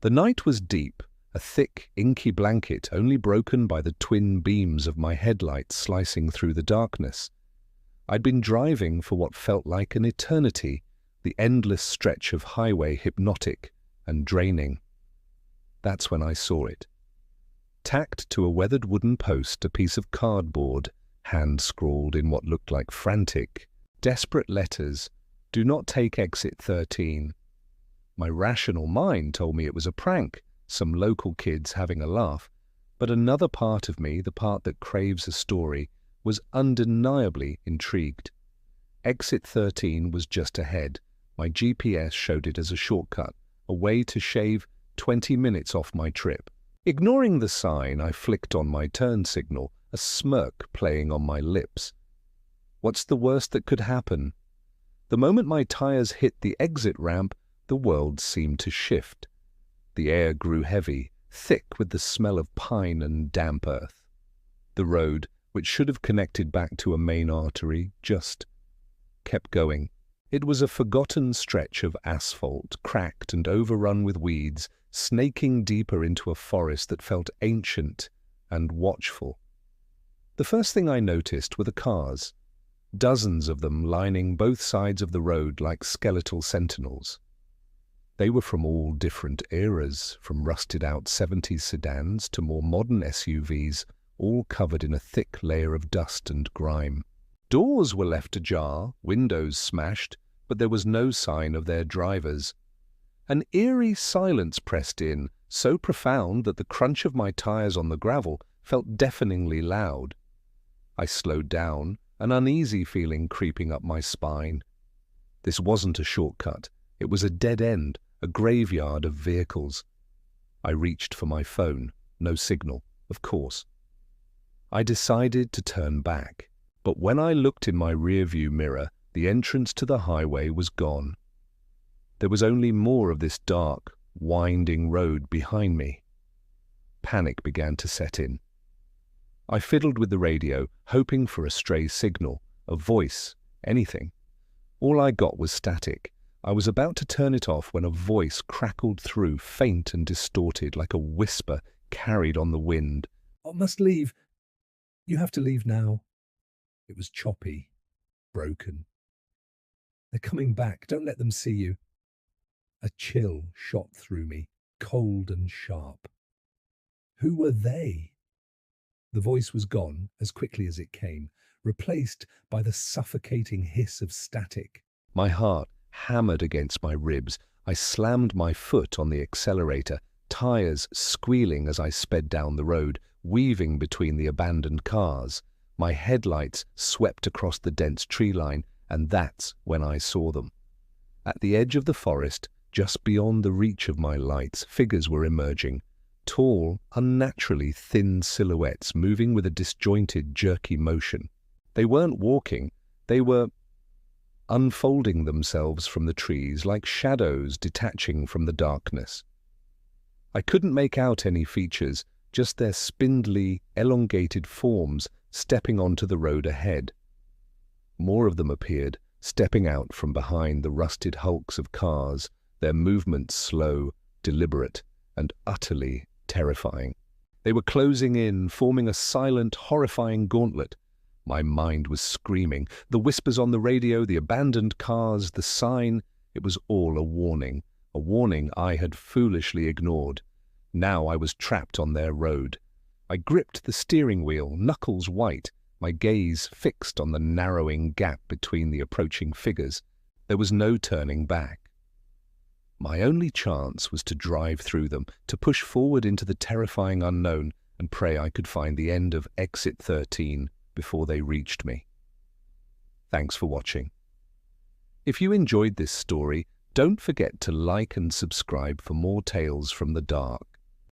The night was deep, a thick, inky blanket only broken by the twin beams of my headlights slicing through the darkness. I'd been driving for what felt like an eternity, the endless stretch of highway hypnotic and draining. That's when I saw it. Tacked to a weathered wooden post, a piece of cardboard, hand-scrawled in what looked like frantic, desperate letters, "Do not take exit 13. My rational mind told me it was a prank, some local kids having a laugh, but another part of me, the part that craves a story, was undeniably intrigued. Exit 13 was just ahead. My GPS showed it as a shortcut, a way to shave 20 minutes off my trip. Ignoring the sign, I flicked on my turn signal, a smirk playing on my lips. What's the worst that could happen? The moment my tires hit the exit ramp, the world seemed to shift. The air grew heavy, thick with the smell of pine and damp earth. The road, which should have connected back to a main artery, just kept going. It was a forgotten stretch of asphalt, cracked and overrun with weeds, snaking deeper into a forest that felt ancient and watchful. The first thing I noticed were the cars, dozens of them lining both sides of the road like skeletal sentinels. They were from all different eras, from rusted-out 70s sedans to more modern SUVs, all covered in a thick layer of dust and grime. Doors were left ajar, windows smashed, but there was no sign of their drivers. An eerie silence pressed in, so profound that the crunch of my tires on the gravel felt deafeningly loud. I slowed down, an uneasy feeling creeping up my spine. This wasn't a shortcut. It was a dead end, a graveyard of vehicles. I reached for my phone. No signal, of course. I decided to turn back, but when I looked in my rearview mirror, the entrance to the highway was gone. There was only more of this dark, winding road behind me. Panic began to set in. I fiddled with the radio, hoping for a stray signal, a voice, anything. All I got was static. I was about to turn it off when a voice crackled through, faint and distorted, like a whisper carried on the wind. "I must leave. You have to leave now." It was choppy, broken. "They're coming back. Don't let them see you." A chill shot through me, cold and sharp. Who were they? The voice was gone as quickly as it came, replaced by the suffocating hiss of static. My heart hammered against my ribs. I slammed my foot on the accelerator, tires squealing as I sped down the road, weaving between the abandoned cars. My headlights swept across the dense tree line, and that's when I saw them. At the edge of the forest, just beyond the reach of my lights, figures were emerging. Tall, unnaturally thin silhouettes moving with a disjointed, jerky motion. They weren't walking, they were unfolding themselves from the trees like shadows detaching from the darkness. I couldn't make out any features, just their spindly, elongated forms stepping onto the road ahead. More of them appeared, stepping out from behind the rusted hulks of cars, their movements slow, deliberate, and utterly terrifying. They were closing in, forming a silent, horrifying gauntlet. My mind was screaming. The whispers on the radio, the abandoned cars, the sign, it was all a warning I had foolishly ignored. Now I was trapped on their road. I gripped the steering wheel, knuckles white, my gaze fixed on the narrowing gap between the approaching figures. There was no turning back. My only chance was to drive through them, to push forward into the terrifying unknown and pray I could find the end of exit 13 before they reached me. Thanks for watching. If you enjoyed this story, don't forget to like and subscribe for more tales from the dark.